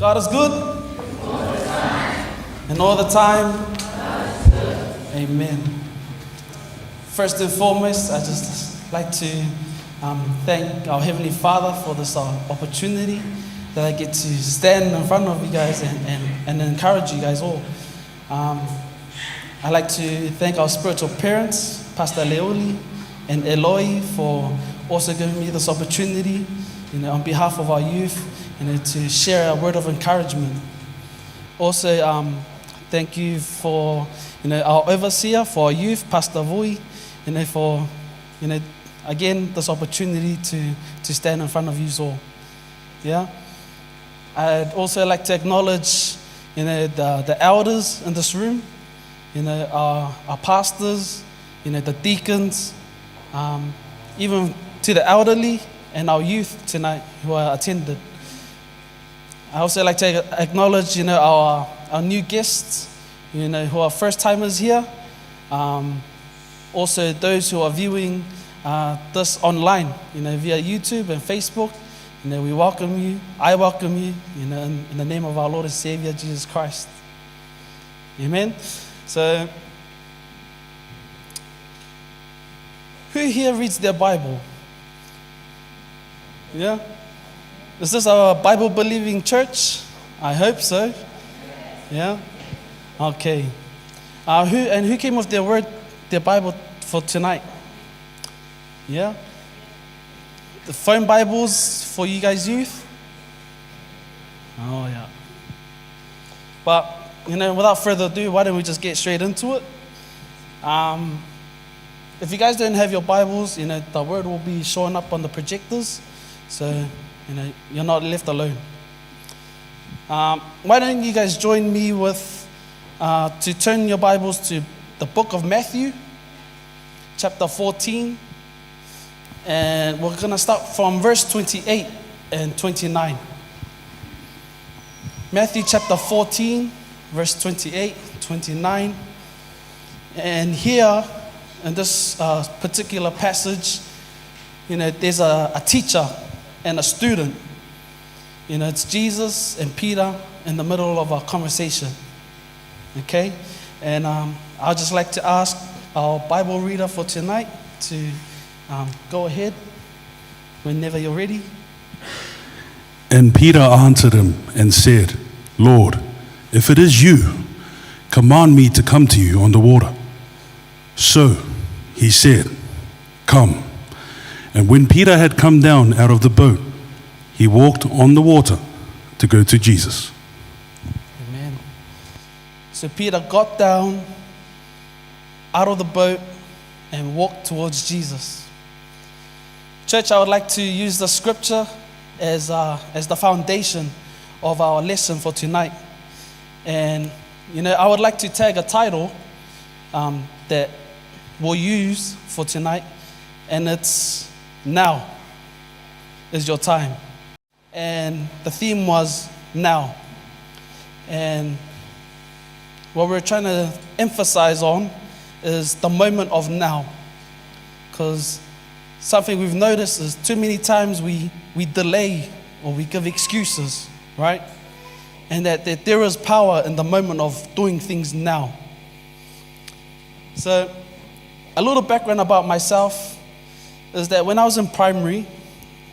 God is good. And all the time. Amen. First and foremost, I just like to thank our Heavenly Father for this opportunity that I get to stand in front of you guys and encourage you guys all. I'd like to thank our spiritual parents, Pastor Leoli and Eloi, for also giving me this opportunity, on behalf of our youth, to share a word of encouragement. Also, thank you for, our overseer, for our youth, Pastor Vui, for, again, this opportunity to stand in front of you all. Yeah. I'd also like to acknowledge, the elders in this room, our pastors, the deacons, even to the elderly and our youth tonight who are attended. I also like to acknowledge, our new guests, who are first timers here. Also those who are viewing this online, via YouTube and Facebook. We welcome you. I welcome you, in the name of our Lord and Savior Jesus Christ. Amen. So, who here reads their Bible? Yeah? Is this a Bible-believing church? I hope so. Yeah? Okay. Who came with their Bible for tonight? Yeah? The phone Bibles for you guys youth? Oh, yeah. But, without further ado, why don't we just get straight into it? If you guys don't have your Bibles, the word will be showing up on the projectors. So, you're not left alone. Why don't you guys join me to turn your Bibles to the book of Matthew, chapter 14. And we're going to start from verse 28 and 29. Matthew chapter 14, verse 28, 29. And here, in this particular passage, there's a teacher and a student. It's Jesus and Peter in the middle of a conversation. Okay? And I'd just like to ask our Bible reader for tonight to go ahead whenever you're ready. And Peter answered him and said, Lord, if it is you, command me to come to you on the water. So he said, come. And when Peter had come down out of the boat, he walked on the water to go to Jesus. Amen. So Peter got down out of the boat and walked towards Jesus. Church, I would like to use the scripture as the foundation of our lesson for tonight. And, I would like to tag a title that we'll use for tonight. And it's Now is Your Time. And the theme was now. And what we're trying to emphasize on is the moment of now. Because something we've noticed is too many times we delay or we give excuses, right? And that there is power in the moment of doing things now. So, a little background about myself is that when I was in primary,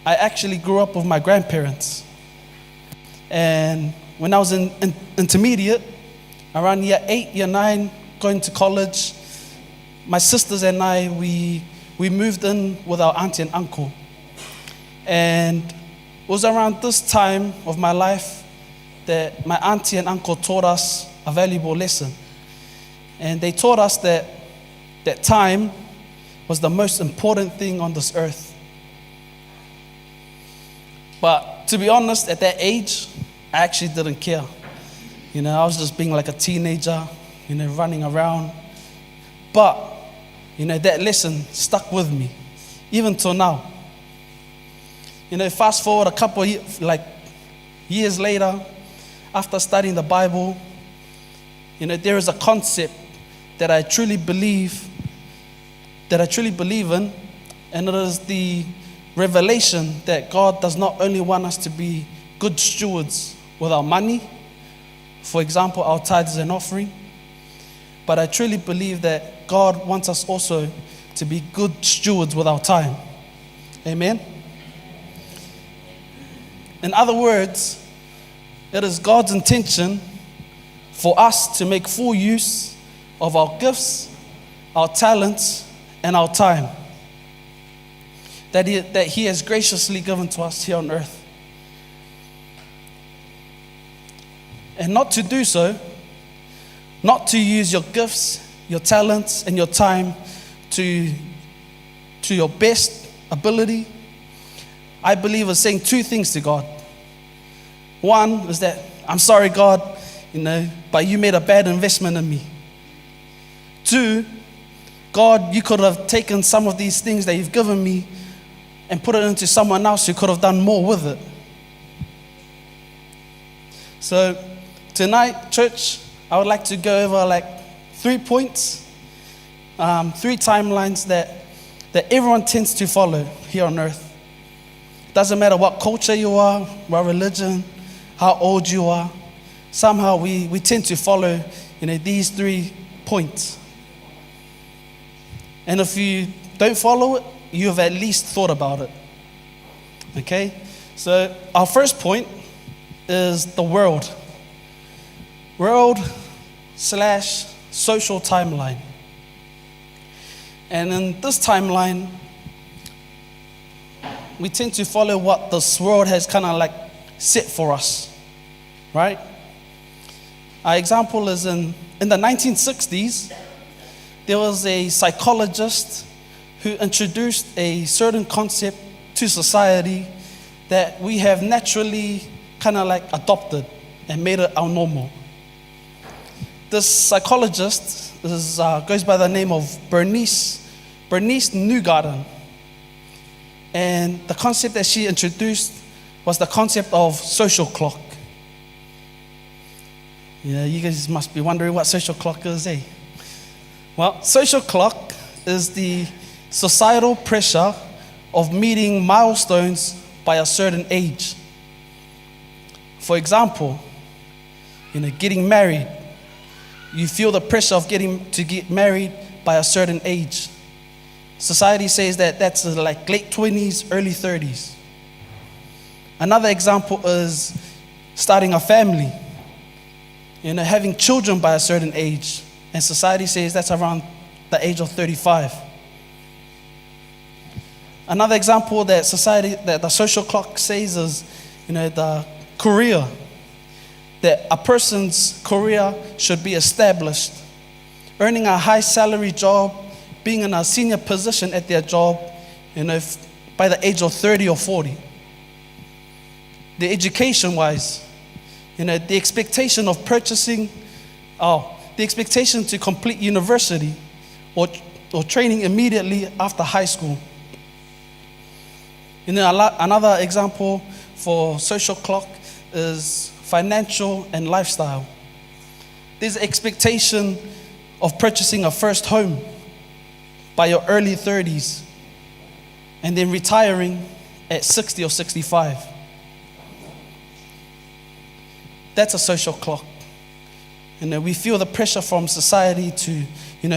I actually grew up with my grandparents. And when I was in intermediate, around year 8, year 9, going to college, my sisters and I, we moved in with our auntie and uncle. And it was around this time of my life that my auntie and uncle taught us a valuable lesson. And they taught us that time was the most important thing on this earth. But to be honest, at that age, I actually didn't care. I was just being like a teenager, running around. But that lesson stuck with me, even till now. Fast forward a couple of years later, after studying the Bible, there is a concept that I truly believe in, and it is the revelation that God does not only want us to be good stewards with our money. For example, our tithes and offering. But I truly believe that God wants us also to be good stewards with our time. Amen? In other words, it is God's intention for us to make full use of our gifts, our talents, and our time that He has graciously given to us here on earth. And not to do so, not to use your gifts, your talents, and your time to your best ability, I believe is saying two things to God. One is that, I'm sorry, God, but you made a bad investment in me. Two, God, you could have taken some of these things that you've given me and put it into someone else who could have done more with it. So tonight, church, I would like to go over 3 points, 3 timelines that everyone tends to follow here on earth. Doesn't matter what culture you are, what religion, how old you are. Somehow we tend to follow these 3 points. And if you don't follow it, you have at least thought about it. Okay? So our first point is the world. World/social timeline. And in this timeline, we tend to follow what this world has kind of set for us, right? Our example is in the 1960s, there was a psychologist who introduced a certain concept to society that we have naturally kind of adopted and made it our normal. This psychologist goes by the name of Bernice Newgarden. And the concept that she introduced was the concept of social clock. Yeah, you guys must be wondering what social clock is, eh? Well, social clock is the societal pressure of meeting milestones by a certain age. For example, getting married. You feel the pressure of to get married by a certain age. Society says that that's late 20s, early 30s. Another example is starting a family. Having children by a certain age. And society says that's around the age of 35. Another example that the social clock says is, the career. That a person's career should be established. Earning a high salary job, being in a senior position at their job, by the age of 30 or 40. The education-wise, the expectation of the expectation to complete university or training immediately after high school. Another example for social clock is financial and lifestyle. There's expectation of purchasing a first home by your early 30s and then retiring at 60 or 65. That's a social clock. We feel the pressure from society to,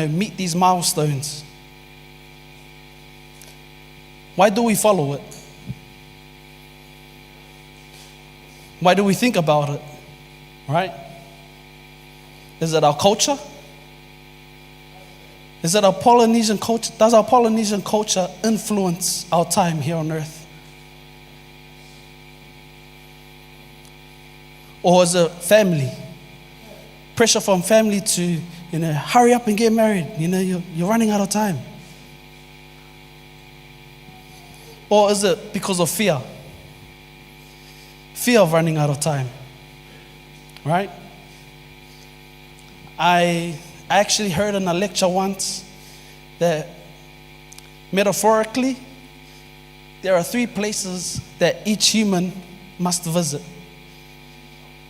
meet these milestones. Why do we follow it? Why do we think about it? Right? Is it our culture? Is it our Polynesian culture? Does our Polynesian culture influence our time here on earth? Or is it family? Pressure from family to, hurry up and get married. You're running out of time. Or is it because of fear? Fear of running out of time. Right? I actually heard in a lecture once that metaphorically, there are 3 places that each human must visit.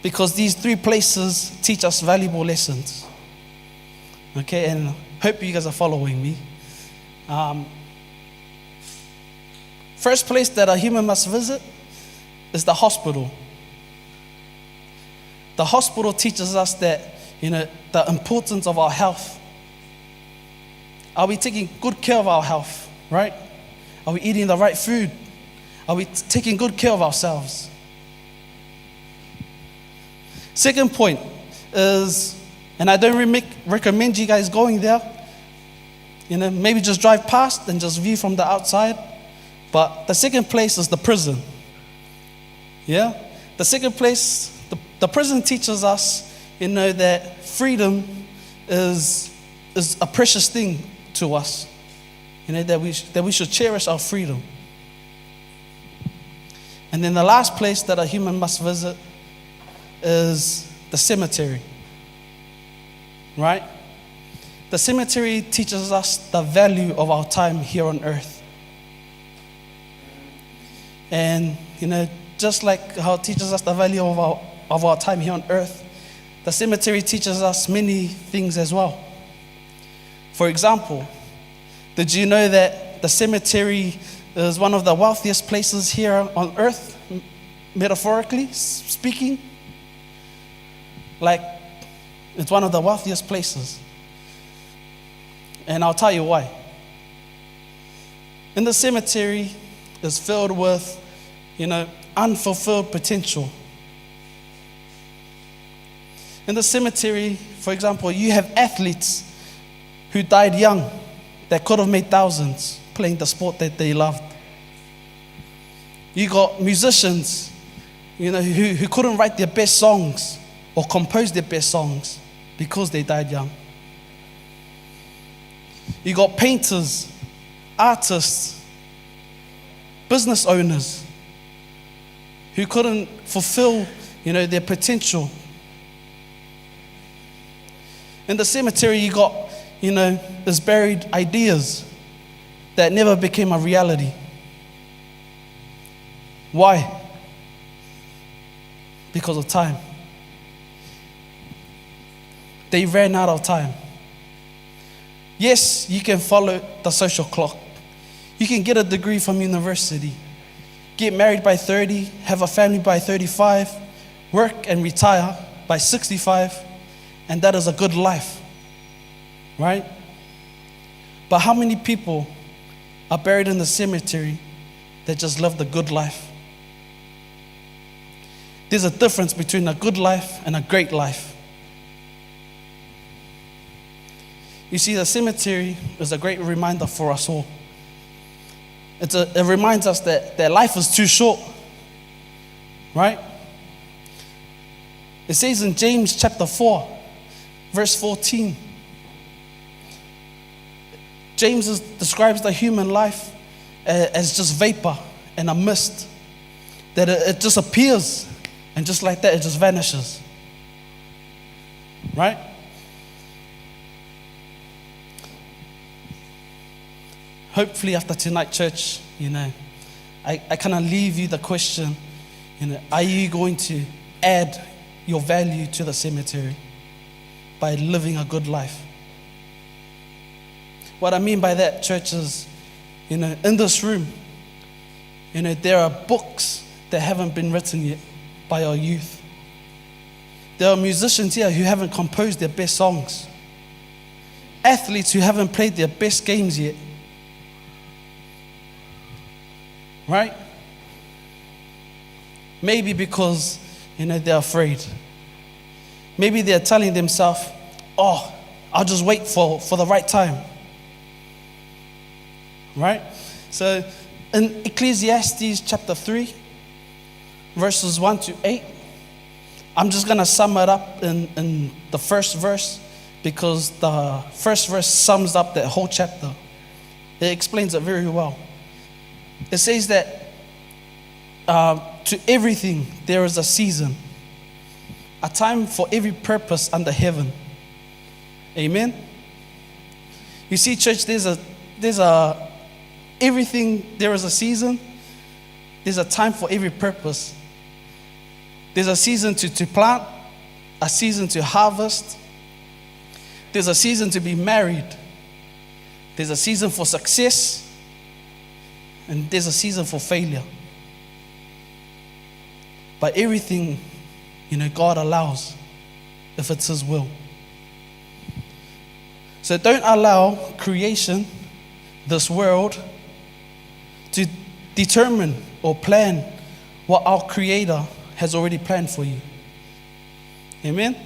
Because these 3 places teach us valuable lessons. Okay, and hope you guys are following me. First place that a human must visit is the hospital. The hospital teaches us that, the importance of our health. Are we taking good care of our health, right? Are we eating the right food? Are we taking good care of ourselves? Second point is, and I don't recommend you guys going there, maybe just drive past and just view from the outside. But the second place is the prison. Yeah? The second place, the prison teaches us, that freedom is a precious thing to us. That we should cherish our freedom. And then the last place that a human must visit is the cemetery. Right? The cemetery teaches us the value of our time here on earth. And, just like how it teaches us the value of our time here on earth, the cemetery teaches us many things as well. For example, did you know that the cemetery is one of the wealthiest places here on earth, metaphorically speaking? Like, it's one of the wealthiest places. And I'll tell you why. In the cemetery is filled with, unfulfilled potential. In the cemetery, for example, you have athletes who died young that could have made thousands playing the sport that they loved. You got musicians, who couldn't write their best songs or compose their best songs because they died young. You got painters, artists, business owners who couldn't fulfill, their potential. In the cemetery, you got, there's buried ideas that never became a reality. Why? Because of time. They ran out of time. Yes, you can follow the social clock. You can get a degree from university, get married by 30, have a family by 35, work and retire by 65, and that is a good life, right? But how many people are buried in the cemetery that just lived a good life? There's a difference between a good life and a great life. You see, the cemetery is a great reminder for us all. It reminds us that life is too short, right? It says in James chapter 4, verse 14, James describes the human life as just vapor and a mist, that it just appears and just like that it just vanishes, right? Hopefully after tonight, church, I kind of leave you the question, are you going to add your value to the cemetery by living a good life? What I mean by that, church, is, in this room, there are books that haven't been written yet by our youth. There are musicians here who haven't composed their best songs. Athletes who haven't played their best games yet. Right? Maybe because, they're afraid. Maybe they're telling themselves, I'll just wait for the right time. Right? So in Ecclesiastes chapter 3, verses 1 to 8, I'm just going to sum it up in the first verse, because the first verse sums up that whole chapter. It explains it very well. It says that to everything there is a season, a time for every purpose under heaven. Amen? You see, church, there's everything, there is a season. There's a time for every purpose. There's a season to plant, a season to harvest. There's a season to be married. There's a season for success. And there's a season for failure. But everything, God allows, if it's His will. So don't allow creation, this world, to determine or plan what our Creator has already planned for you. Amen?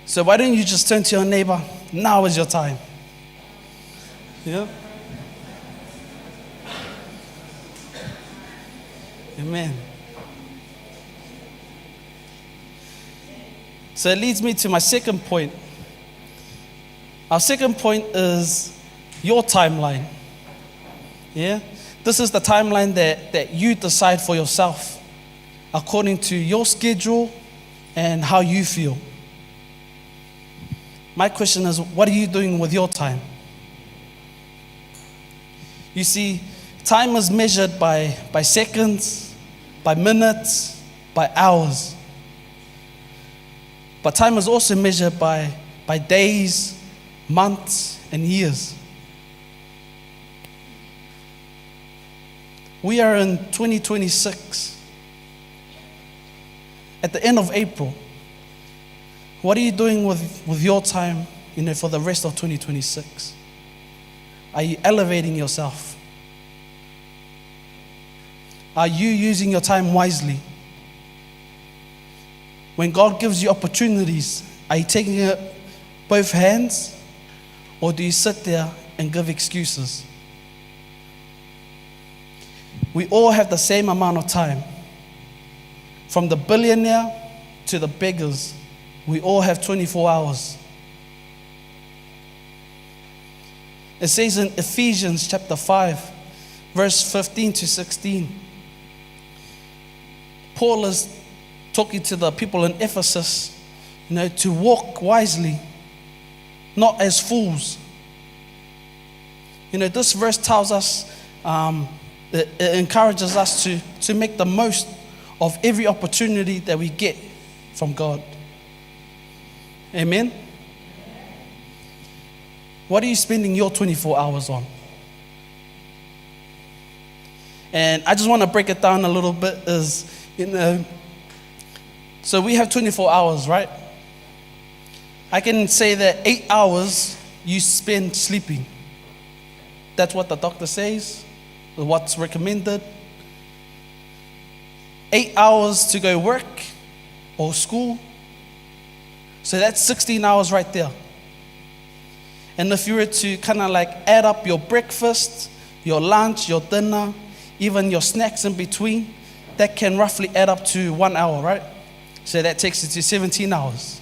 So why don't you just turn to your neighbor, now is your time. Yeah? Amen. So it leads me to my second point. Our second point is your timeline. Yeah? This is the timeline that you decide for yourself according to your schedule and how you feel. My question is, what are you doing with your time? You see, time is measured by seconds, by minutes, by hours. But time is also measured by days, months, and years. We are in 2026. At the end of April. What are you doing with your time, for the rest of 2026? Are you elevating yourself? Are you using your time wisely? When God gives you opportunities, are you taking it both hands, or do you sit there and give excuses? We all have the same amount of time. From the billionaire to the beggars, we all have 24 hours. It says in Ephesians chapter 5, verse 15 to 16, Paul is talking to the people in Ephesus, to walk wisely, not as fools. This verse tells us, it encourages us to make the most of every opportunity that we get from God. Amen? What are you spending your 24 hours on? And I just want to break it down a little bit so we have 24 hours, right? I can say that 8 hours you spend sleeping. That's what the doctor says, what's recommended. 8 hours to go work or school. So that's 16 hours right there. And if you were to kind of add up your breakfast, your lunch, your dinner, even your snacks in between, that can roughly add up to 1 hour, right? So that takes it to 17 hours.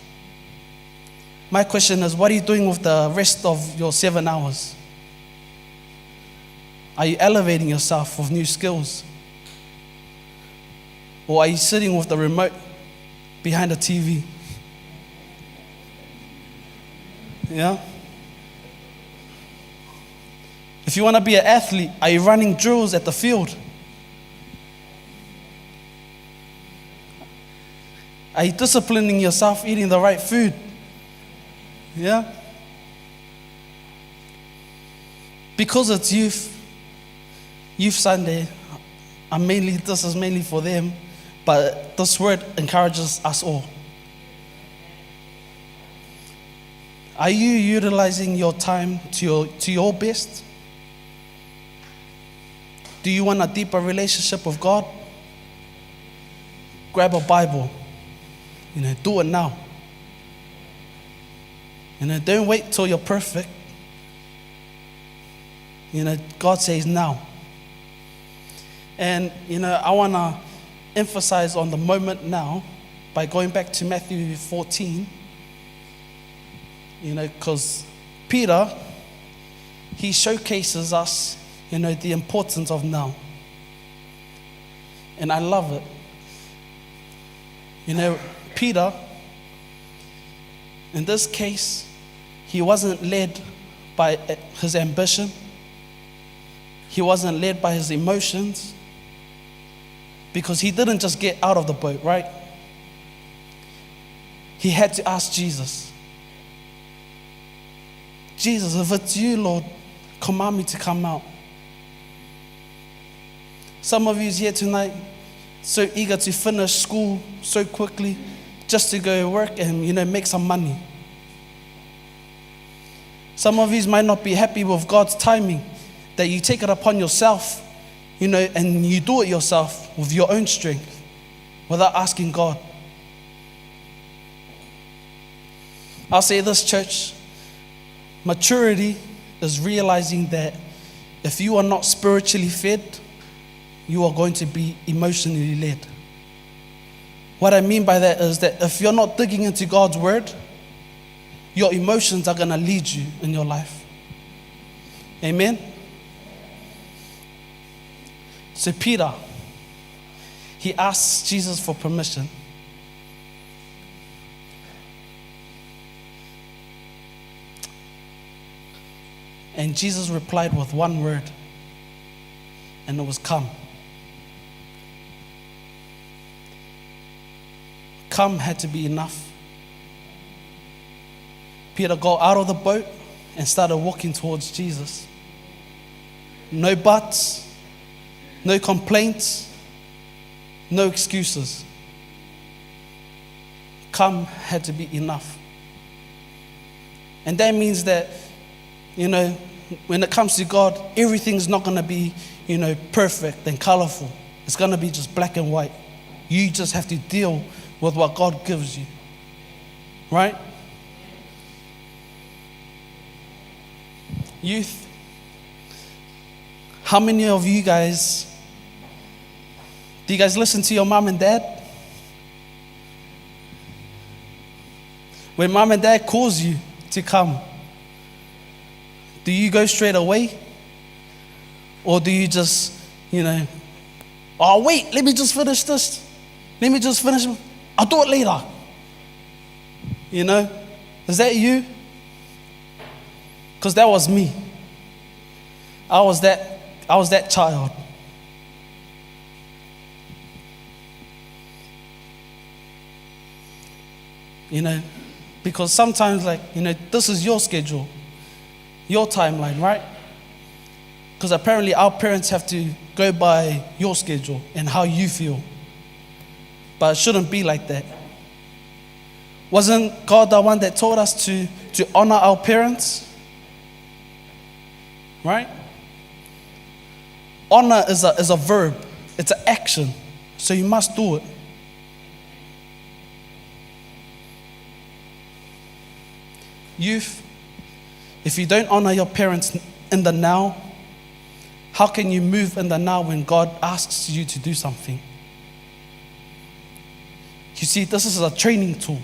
My question is, what are you doing with the rest of your 7 hours? Are you elevating yourself with new skills? Or are you sitting with the remote behind the TV? Yeah? If you want to be an athlete, are you running drills at the field? Are you disciplining yourself, eating the right food? Yeah? Because it's Youth Sunday, this is mainly for them, but this word encourages us all. Are you utilizing your time to your best? Do you want a deeper relationship with God? Grab a Bible. Do it now. Don't wait till you're perfect. God says now. And, I want to emphasize on the moment now by going back to Matthew 14. Because Peter, he showcases us, the importance of now. And I love it. Peter, in this case, he wasn't led by his ambition. He wasn't led by his emotions. Because he didn't just get out of the boat, right? He had to ask Jesus. Jesus, if it's you, Lord, command me to come out. Some of you here tonight, so eager to finish school so quickly, just to go work and, make some money. Some of you might not be happy with God's timing, that you take it upon yourself, and you do it yourself with your own strength without asking God. I'll say this, church, maturity is realizing that if you are not spiritually fed, you are going to be emotionally led. What I mean by that is that if you're not digging into God's word, your emotions are going to lead you in your life. Amen? So Peter, he asks Jesus for permission. And Jesus replied with one word, and it was come. Come had to be enough. Peter got out of the boat and started walking towards Jesus. No buts, no complaints, no excuses. Come had to be enough. And that means that, when it comes to God, everything's not going to be, perfect and colorful. It's going to be just black and white. You just have to deal with what God gives you. Right? Youth, how many of you guys, do you guys listen to your mom and dad? When mom and dad calls you to come, do you go straight away? Or do you just, oh wait, let me just finish this. Let me just finish, I'll do it later. Is that you? Because that was me. I was that child. Because sometimes this is your schedule, your timeline, right? Because apparently our parents have to go by your schedule and how you feel. But it shouldn't be like that. Wasn't God the one that told us to honor our parents? Right? Honor is a verb. It's an action. So you must do it. Youth, if you don't honor your parents in the now, how can you move in the now when God asks you to do something? You see, this is a training tool.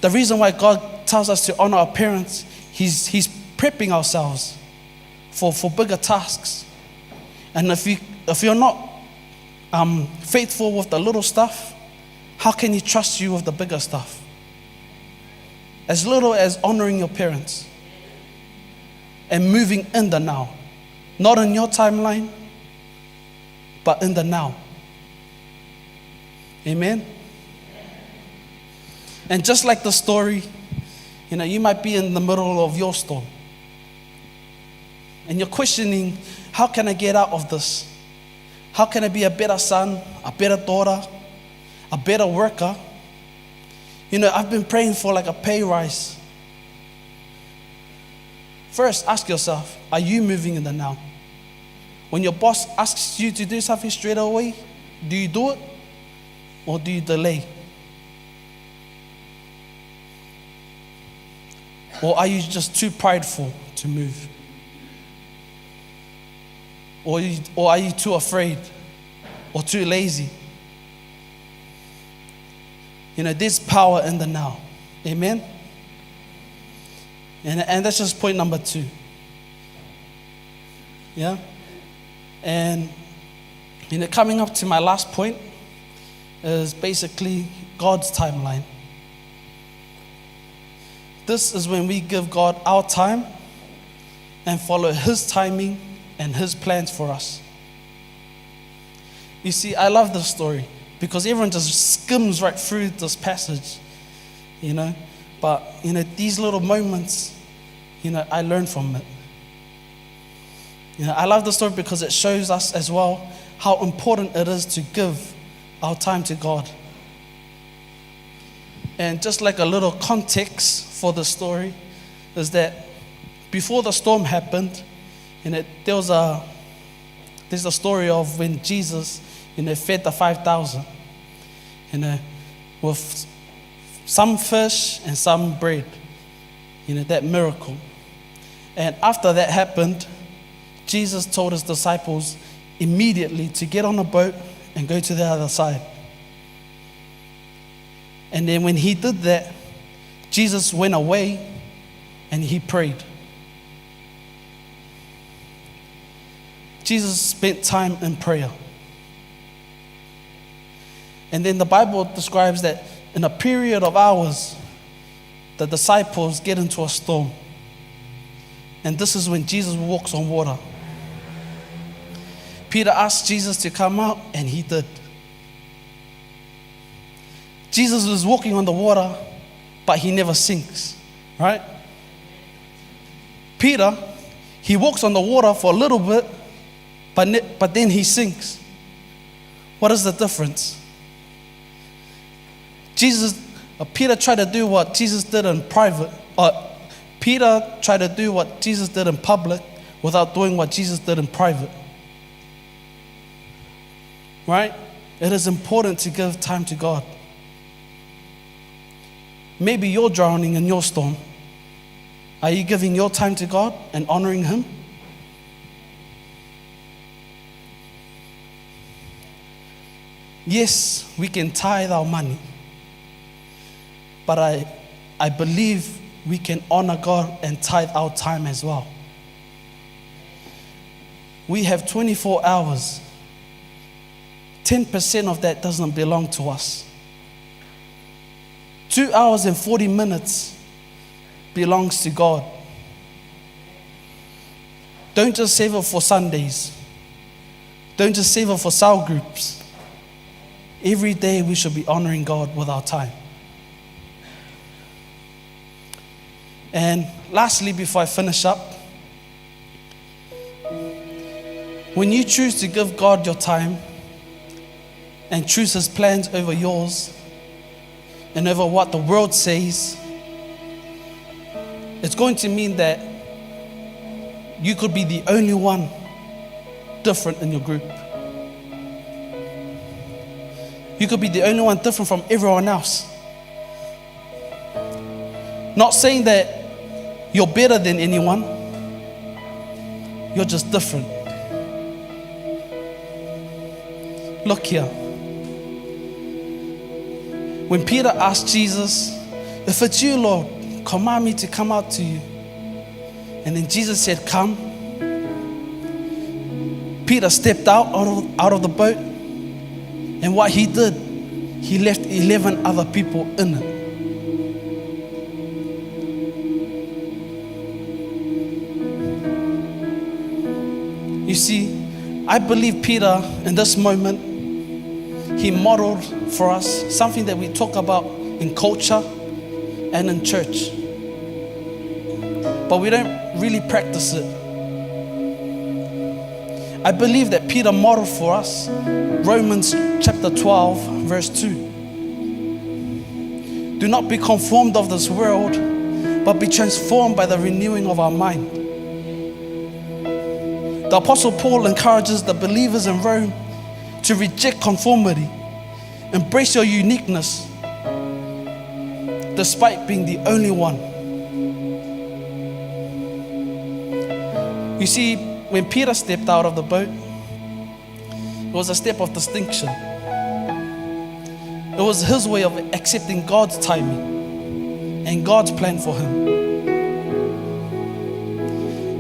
The reason why God tells us to honor our parents, He's prepping ourselves for bigger tasks. And if you're not faithful with the little stuff, how can He trust you with the bigger stuff? As little as honoring your parents and moving in the now. Not in your timeline, but in the now. Amen? And just like the story, you might be in the middle of your storm. And you're questioning, how can I get out of this? How can I be a better son, a better daughter, a better worker? I've been praying for a pay rise. First, ask yourself, are you moving in the now? When your boss asks you to do something straight away, do you do it or do you delay? Or are you just too prideful to move? Or are you too afraid or too lazy? There's power in the now. Amen? And that's just point number 2. Yeah? And, coming up to my last point is basically God's timeline. This is when we give God our time and follow His timing and His plans for us. You see, I love this story because everyone just skims right through this passage, But, these little moments, I learn from it. I love the story because it shows us as well how important it is to give our time to God. And just like a little context for the story is that before the storm happened, there's a story of when Jesus, fed the 5,000, with some fish and some bread, that miracle. And after that happened, Jesus told his disciples immediately to get on a boat and go to the other side. And then when he did that, Jesus went away and he prayed. Jesus spent time in prayer. And then the Bible describes that in a period of hours, the disciples get into a storm. And this is when Jesus walks on water. Peter asked Jesus to come out, and he did. Jesus was walking on the water, but he never sinks, right? Peter, he walks on the water for a little bit, but then he sinks. What is the difference? Peter tried to do what Jesus did in private. Peter tried to do what Jesus did in public without doing what Jesus did in private. Right? It is important to give time to God. Maybe you're drowning in your storm. Are you giving your time to God and honoring Him? Yes, we can tithe our money, but I believe we can honor God and tithe our time as well. We have 24 hours. 10% of that doesn't belong to us. 2 hours and 40 minutes belongs to God. Don't just save it for Sundays. Don't just save it for cell groups. Every day we should be honoring God with our time. And lastly, before I finish up, when you choose to give God your time and choose His plans over yours and over what the world says, it's going to mean that you could be the only one different in your group. You could be the only one different from everyone else. Not saying that you're better than anyone. You're just different. Look here. When Peter asked Jesus, "If it's you, Lord, command me to come out to you." And then Jesus said, "Come." Peter stepped out of the boat. And what he did, he left 11 other people in it. You see, I believe Peter, in this moment, he modeled for us something that we talk about in culture and in church. But we don't really practice it. I believe that Peter modeled for us Romans chapter 12, verse 2. Do not be conformed of this world, but be transformed by the renewing of our mind. The Apostle Paul encourages the believers in Rome to reject conformity, embrace your uniqueness, despite being the only one. You see, when Peter stepped out of the boat, it was a step of distinction. It was his way of accepting God's timing and God's plan for him.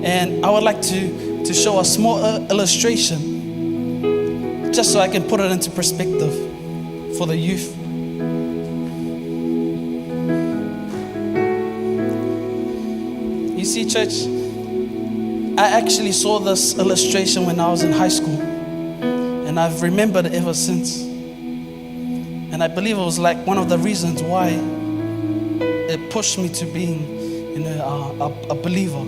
And I would like to show a small illustration, just so I can put it into perspective for the youth. You see, church, I actually saw this illustration when I was in high school, and I've remembered it ever since. And I believe it was like one of the reasons why it pushed me to being, a believer.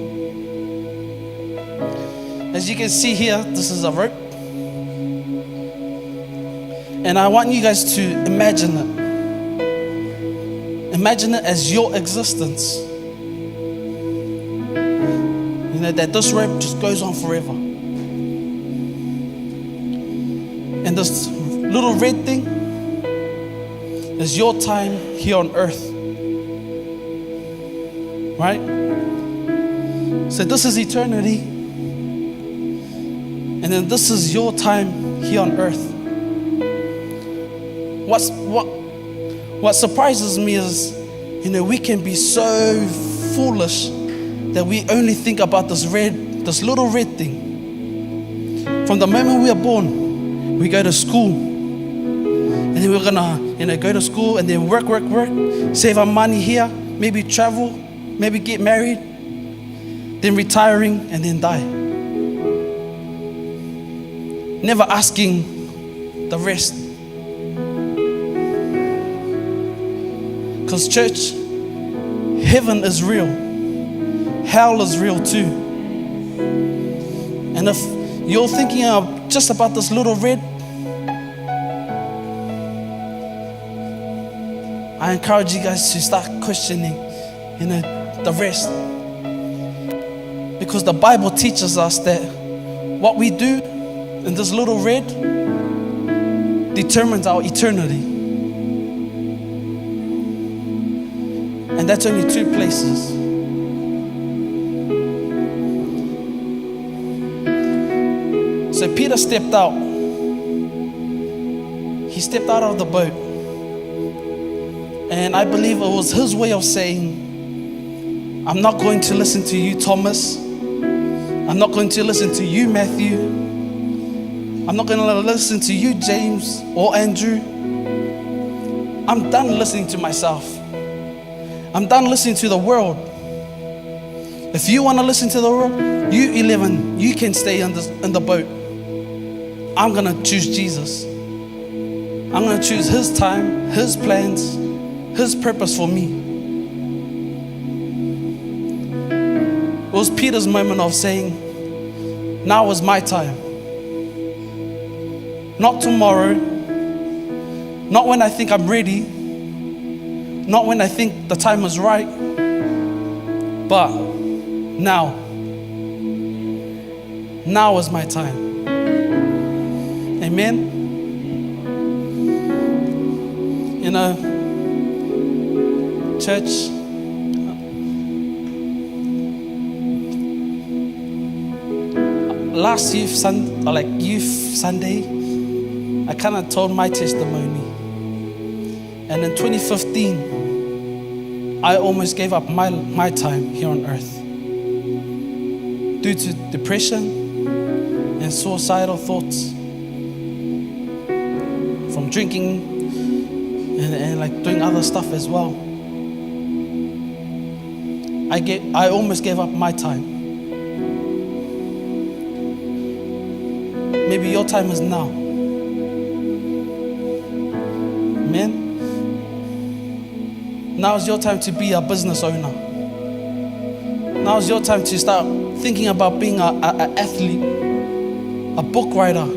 As you can see here, this is a rope, and I want you guys to imagine it. Imagine it as your existence. You know, that this road just goes on forever. And this little red thing is your time here on earth. Right? So this is eternity. And then this is your time here on earth. What surprises me is, you know, we can be so foolish that we only think about this little red thing. From the moment we are born, we go to school, and then we're gonna, you know, go to school and then work, save our money here, maybe travel, maybe get married, then retiring, and then die. Never asking the rest. Because church, heaven is real. Hell is real too. And if you're thinking of just about this little red, I encourage you guys to start questioning, you know, the rest. Because the Bible teaches us that what we do in this little red determines our eternity. And that's only two places. So Peter stepped out. He stepped out of the boat. And I believe it was his way of saying, I'm not going to listen to you, Thomas. I'm not going to listen to you, Matthew. I'm not going to listen to you, James or Andrew. I'm done listening to myself. I'm done listening to the world. If you want to listen to the world, you 11, you can stay in the boat. I'm going to choose Jesus. I'm going to choose his time, his plans, his purpose for me. It was Peter's moment of saying, now is my time. Not tomorrow, not when I think I'm ready, not when I think the time is right, but now. Now is my time. Amen. You know, church, last youth Sunday, I kind of told my testimony. And in 2015, I almost gave up my time here on earth due to depression and suicidal thoughts from drinking and like doing other stuff as well. I almost gave up my time. Maybe your time is now. Amen. Now is your time to be a business owner. Now is your time to start thinking about being an athlete, a book writer,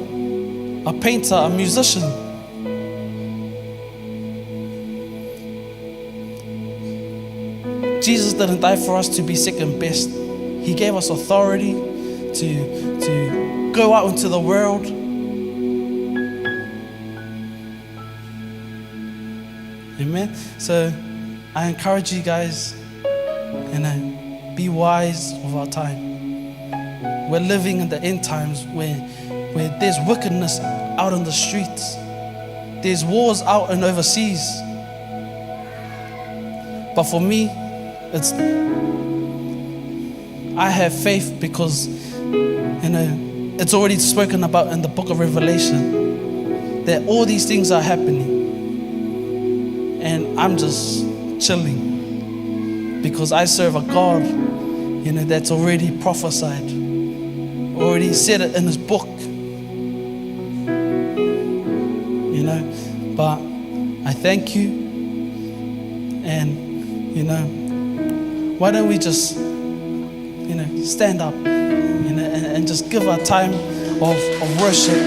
a painter, a musician. Jesus didn't die for us to be second best. He gave us authority to go out into the world. Amen. So I encourage you guys, be wise of our time. We're living in the end times where there's wickedness out on the streets. There's wars out and overseas. But for me, I have faith because, it's already spoken about in the book of Revelation that all these things are happening. And I'm just chilling because I serve a God, that's already prophesied, already said it in his book. But I thank you. And, why don't we just, stand up, and just give our time of worship.